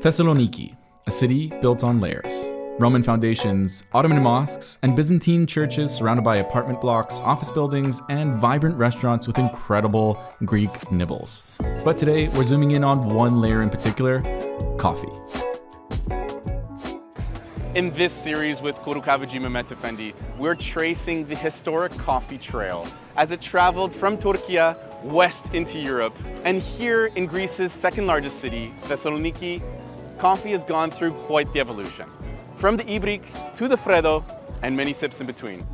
Thessaloniki, a city built on layers. Roman foundations, Ottoman mosques, and Byzantine churches surrounded by apartment blocks, office buildings, and vibrant restaurants with incredible Greek nibbles. But today, we're zooming in on one layer in particular, coffee. In this series with Kurukahveci Mehmet Efendi, we're tracing the historic coffee trail as it traveled from Turkey west into Europe. And here in Greece's second largest city, Thessaloniki, coffee has gone through quite the evolution. From the ibrik to the Freddo, and many sips in between.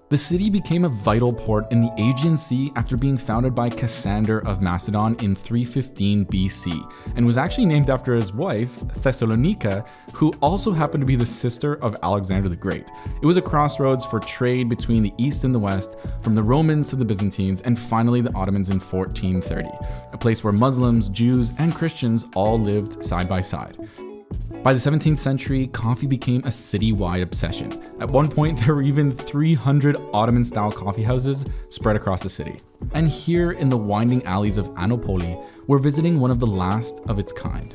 The city became a vital port in the Aegean Sea after being founded by Cassander of Macedon in 315 BC, and was actually named after his wife, Thessalonica, who also happened to be the sister of Alexander the Great. It was a crossroads for trade between the East and the West, from the Romans to the Byzantines, and finally the Ottomans in 1430, a place where Muslims, Jews, and Christians all lived side by side. By the 17th century, coffee became a city-wide obsession. At one point, there were even 300 Ottoman-style coffee houses spread across the city. And here in the winding alleys of Ano Poli, we're visiting one of the last of its kind.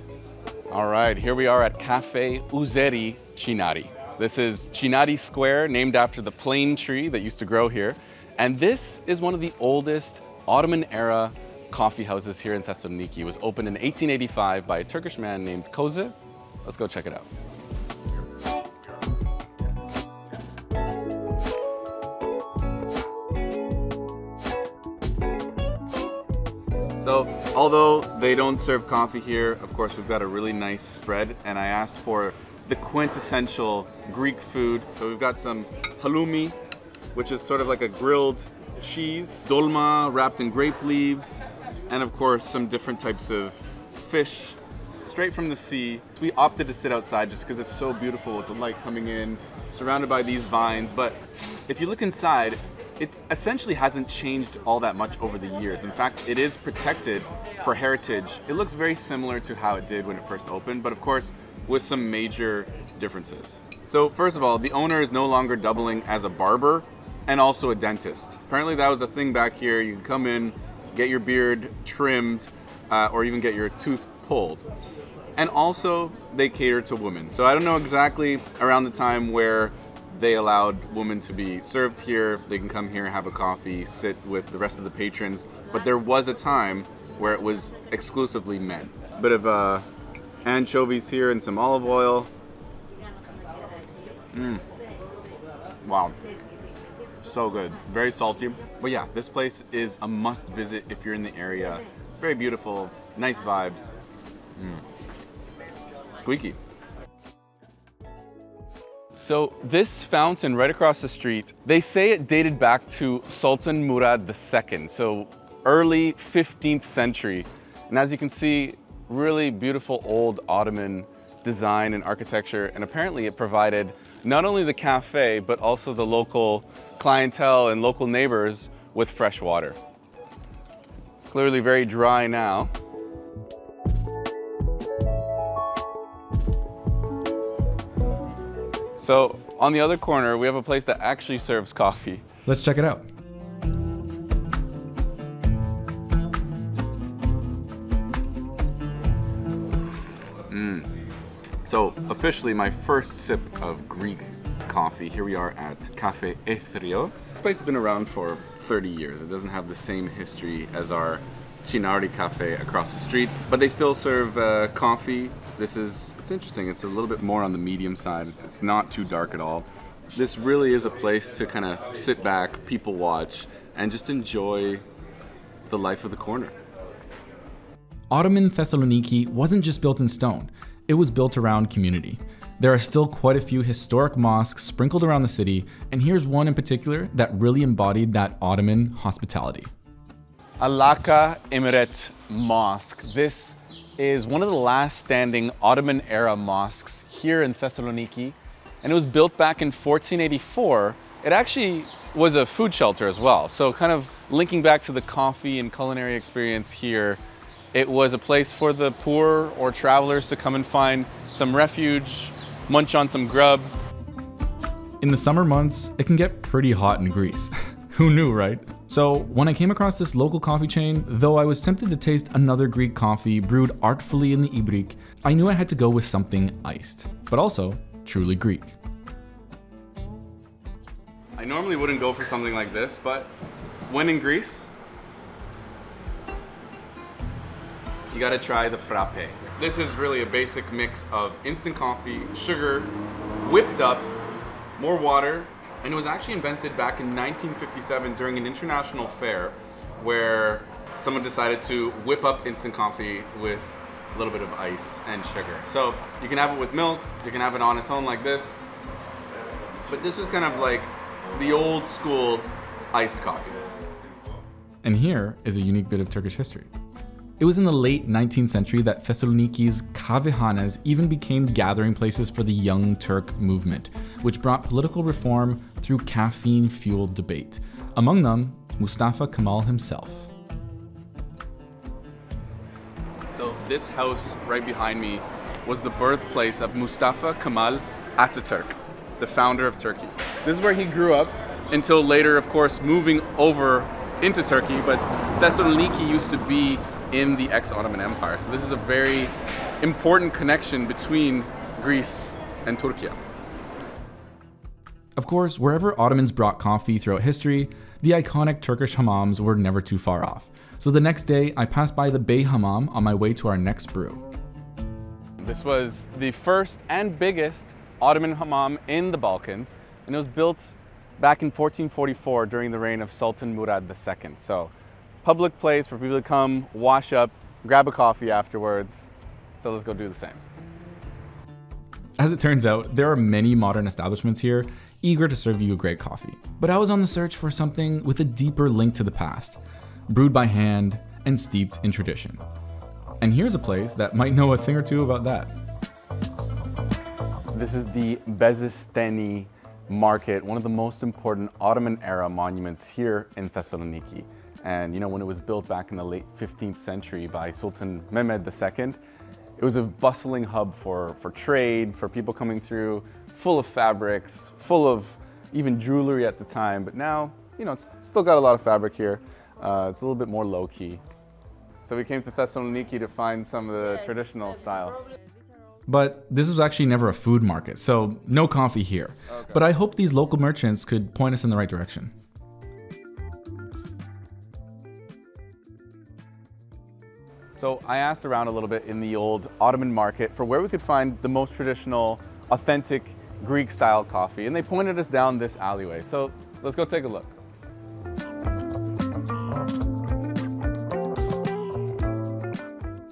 All right, here we are at Cafe Üzeri Çinari. This is Çinari Square, named after the plane tree that used to grow here. And this is one of the oldest Ottoman-era coffee houses here in Thessaloniki. It was opened in 1885 by a Turkish man named Koze. Let's go check it out. So, although they don't serve coffee here, of course we've got a really nice spread, and I asked for the quintessential Greek food. So we've got some halloumi, which is sort of like a grilled cheese, dolma wrapped in grape leaves, and of course some different types of fish straight from the sea. We opted to sit outside just because it's so beautiful with the light coming in, surrounded by these vines. But if you look inside, it essentially hasn't changed all that much over the years. In fact, it is protected for heritage. It looks very similar to how it did when it first opened, but of course, with some major differences. So first of all, the owner is no longer doubling as a barber and also a dentist. Apparently that was a thing back here. You can come in, get your beard trimmed, or even get your tooth pulled. And also, they cater to women. So I don't know exactly around the time where they allowed women to be served here. They can come here, have a coffee, sit with the rest of the patrons. But there was a time where it was exclusively men. A bit of anchovies here and some olive oil. Wow, so good, very salty. But yeah, this place is a must visit if you're in the area. Very beautiful, nice vibes. Squeaky. So this fountain right across the street, they say it dated back to Sultan Murad II, so early 15th century. And as you can see, really beautiful old Ottoman design and architecture. And apparently it provided not only the cafe, but also the local clientele and local neighbors with fresh water. Clearly very dry now. So on the other corner, we have a place that actually serves coffee. Let's check it out. So officially my first sip of Greek coffee. Here we are at Cafe Ethrio. This place has been around for 30 years. It doesn't have the same history as our Çinari Cafe across the street, but they still serve coffee. It's interesting. It's a little bit more on the medium side. It's not too dark at all. This really is a place to kind of sit back, people watch, and just enjoy the life of the corner. Ottoman Thessaloniki wasn't just built in stone. It was built around community. There are still quite a few historic mosques sprinkled around the city, and here's one in particular that really embodied that Ottoman hospitality. Alaka Emiret Mosque. This is one of the last standing Ottoman-era mosques here in Thessaloniki, and it was built back in 1484. It actually was a food shelter as well, so kind of linking back to the coffee and culinary experience here. It was a place for the poor or travelers to come and find some refuge, munch on some grub. In the summer months, it can get pretty hot in Greece. Who knew, right? So when I came across this local coffee chain, though I was tempted to taste another Greek coffee brewed artfully in the Ibrik, I knew I had to go with something iced, but also truly Greek. I normally wouldn't go for something like this, but when in Greece, you gotta try the frappe. This is really a basic mix of instant coffee, sugar, whipped up, more water, and it was actually invented back in 1957 during an international fair where someone decided to whip up instant coffee with a little bit of ice and sugar. So you can have it with milk, you can have it on its own like this, but this was kind of like the old school iced coffee. And here is a unique bit of Turkish history. It was in the late 19th century that Thessaloniki's kahvehanes even became gathering places for the Young Turk movement, which brought political reform through caffeine-fueled debate. Among them, Mustafa Kemal himself. So this house right behind me was the birthplace of Mustafa Kemal Atatürk, the founder of Turkey. This is where he grew up until later, of course, moving over into Turkey, but Thessaloniki used to be in the ex-Ottoman Empire. So this is a very important connection between Greece and Turkey. Of course, wherever Ottomans brought coffee throughout history, the iconic Turkish hammams were never too far off. So the next day, I passed by the Bey Hammam on my way to our next brew. This was the first and biggest Ottoman hammam in the Balkans, and it was built back in 1444 during the reign of Sultan Murad II. So public place for people to come, wash up, grab a coffee afterwards. So let's go do the same. As it turns out, there are many modern establishments here eager to serve you a great coffee. But I was on the search for something with a deeper link to the past, brewed by hand and steeped in tradition. And here's a place that might know a thing or two about that. This is the Bezisteni market, one of the most important Ottoman-era monuments here in Thessaloniki. And you know, when it was built back in the late 15th century by Sultan Mehmet II, it was a bustling hub for trade, for people coming through, full of fabrics, full of even jewelry at the time. But now, you know, it's still got a lot of fabric here. It's a little bit more low-key. So we came to Thessaloniki to find some of the traditional style. But this was actually never a food market, so no coffee here. Okay. But I hope these local merchants could point us in the right direction. So I asked around a little bit in the old Ottoman market for where we could find the most traditional, authentic Greek-style coffee, and they pointed us down this alleyway. So let's go take a look.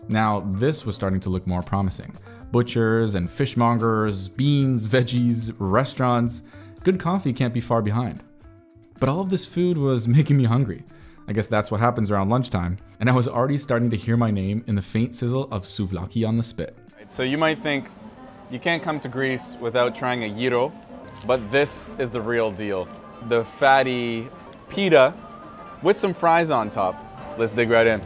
Now, this was starting to look more promising. Butchers and fishmongers, beans, veggies, restaurants. Good coffee can't be far behind. But all of this food was making me hungry. I guess that's what happens around lunchtime. And I was already starting to hear my name in the faint sizzle of souvlaki on the spit. So you might think you can't come to Greece without trying a gyro, but this is the real deal. The fatty pita with some fries on top. Let's dig right in.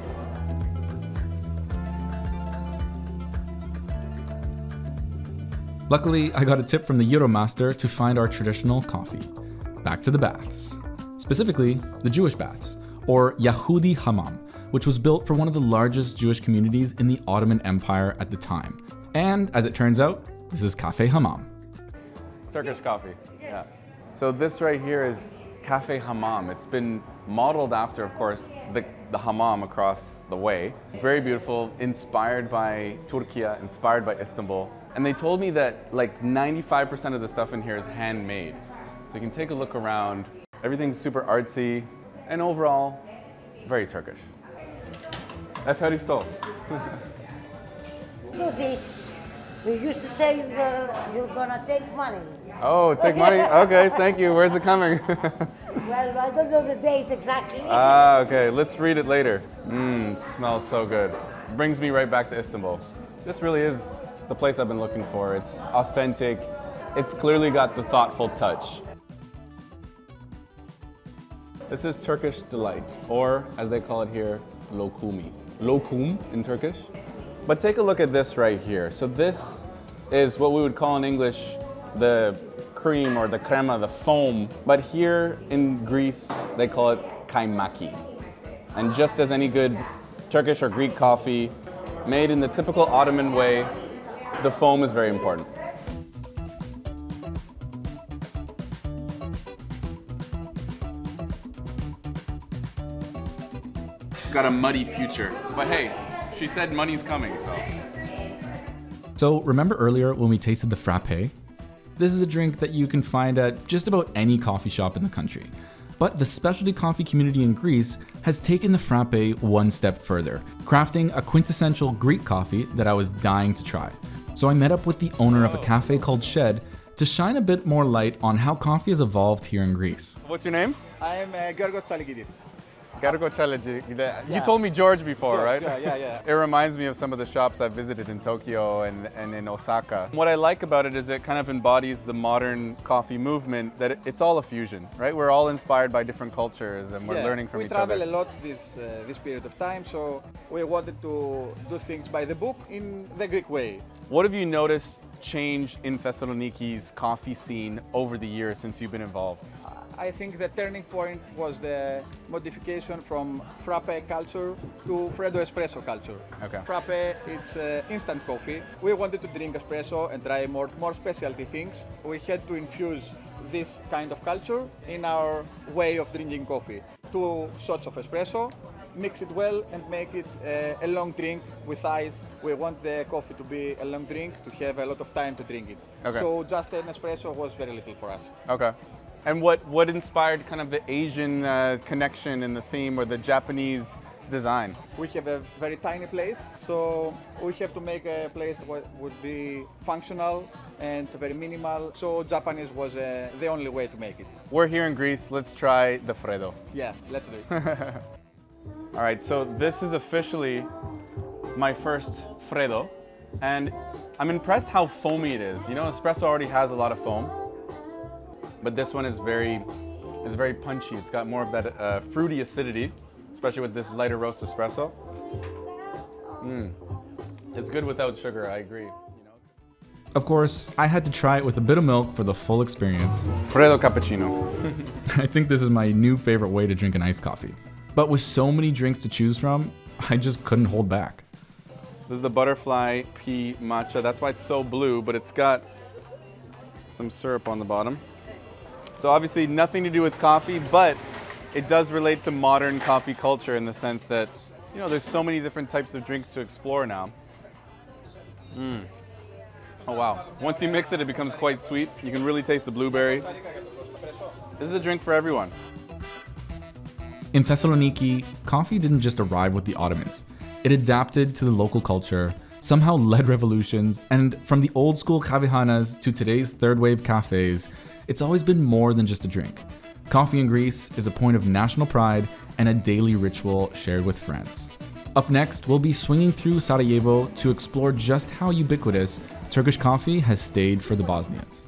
Luckily, I got a tip from the gyro master to find our traditional coffee. Back to the baths. Specifically, the Jewish baths, or Yehudi Hammam, which was built for one of the largest Jewish communities in the Ottoman Empire at the time. And as it turns out, this is Cafe Hammam. Turkish coffee, yeah. So this right here is Cafe Hammam. It's been modeled after, of course, the hammam across the way. Very beautiful, inspired by Turkey, inspired by Istanbul. And they told me that like 95% of the stuff in here is handmade. So you can take a look around. Everything's super artsy and overall, very Turkish. Efharisto. Do this. We used to say you're gonna take money. Oh, take money? Okay, thank you. Where's it coming? Well, I don't know the date exactly. Ah, okay. Let's read it later. Smells so good. Brings me right back to Istanbul. This really is the place I've been looking for. It's authentic. It's clearly got the thoughtful touch. This is Turkish delight, or as they call it here, lokumi. Lokum in Turkish. But take a look at this right here. So this is what we would call in English the cream or the crema, the foam. But here in Greece, they call it kaimaki. And just as any good Turkish or Greek coffee, made in the typical Ottoman way, the foam is very important. Got a muddy future, but hey, she said money's coming, so. So remember earlier when we tasted the frappe? This is a drink that you can find at just about any coffee shop in the country. But the specialty coffee community in Greece has taken the frappe one step further, crafting a quintessential Greek coffee that I was dying to try. So I met up with the owner of a cafe called Shed to shine a bit more light on how coffee has evolved here in Greece. What's your name? I'm Georgo Tsaligidis. You told me George before, George, right? Yeah. It reminds me of some of the shops I've visited in Tokyo and in Osaka. What I like about it is it kind of embodies the modern coffee movement, that it's all a fusion, right? We're all inspired by different cultures and we're learning from each other. We travel a lot this period of time, so we wanted to do things by the book in the Greek way. What have you noticed change in Thessaloniki's coffee scene over the years since you've been involved? I think the turning point was the modification from frappe culture to Freddo espresso culture. Okay. Frappe is instant coffee. We wanted to drink espresso and try more specialty things. We had to infuse this kind of culture in our way of drinking coffee. 2 shots of espresso, mix it well and make it a long drink with ice. We want the coffee to be a long drink, to have a lot of time to drink it. Okay. So just an espresso was very little for us. Okay. And what inspired kind of the Asian connection and the theme, or the Japanese design? We have a very tiny place, so we have to make a place that would be functional and very minimal. So Japanese was the only way to make it. We're here in Greece, let's try the Freddo. Yeah, let's do it. All right, so this is officially my first Freddo, and I'm impressed how foamy it is. You know, espresso already has a lot of foam, but this one is very punchy. It's got more of that fruity acidity, especially with this lighter roast espresso. It's good without sugar, I agree. Of course, I had to try it with a bit of milk for the full experience. Freddo cappuccino. I think this is my new favorite way to drink an iced coffee. But with so many drinks to choose from, I just couldn't hold back. This is the butterfly pea matcha. That's why it's so blue, but it's got some syrup on the bottom. So obviously nothing to do with coffee, but it does relate to modern coffee culture in the sense that, you know, there's so many different types of drinks to explore now. Oh wow. Once you mix it, it becomes quite sweet. You can really taste the blueberry. This is a drink for everyone. In Thessaloniki, coffee didn't just arrive with the Ottomans. It adapted to the local culture, somehow led revolutions, and from the old school kavihanas to today's third wave cafes, it's always been more than just a drink. Coffee in Greece is a point of national pride and a daily ritual shared with friends. Up next, we'll be swinging through Sarajevo to explore just how ubiquitous Turkish coffee has stayed for the Bosnians.